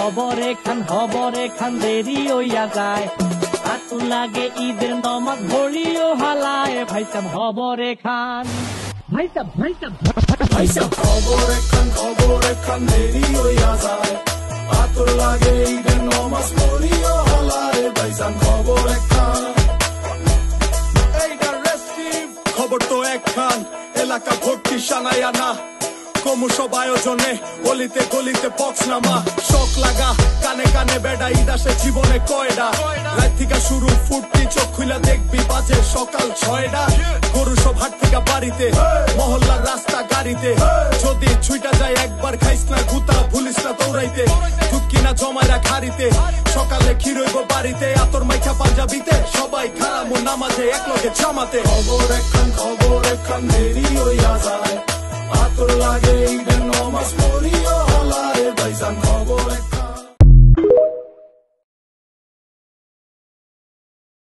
খবরে খান দেরি হইয়া যায় আতুর লাগে ঈদের নমাজ ভরিও হালায় ভাইসাব খবরে খান ভাইসাব খবরে খান দেরি হইয়া যায় আতুর লাগে ঈদের নমাজ ভরিও হালায় ভাইসাব খবরে খান। এইটা রেস্টিভ খবর তো একখান এলাকা ভর্তি সানায়া না কমু সব আয়োজনে গলিতে গলিতে পক্স নামা শখ লাগা কানে কানে বেড়া ঈদ আসে জীবনে কয়ডা রাত থেকে শুরু ফুটতি চোখ খুলে দেখবি বাজে সকাল 6টা গরু সব হাট থেকে বাড়িতে মহল্লার রাস্তা গাড়িতে যদি ছুইটা যায় একবার খাইস না গুতা ভুলিস না দৌড়াইতে দুধ কিনা জমাইরা খারিতে সকালে ক্ষীরইব বাড়িতে আতর মাইখা পাঞ্জাবিতে সবাই খারামো নামাজে একলগে জামাতে খবর একখান দেরি হইয়া যায় আতর লাগে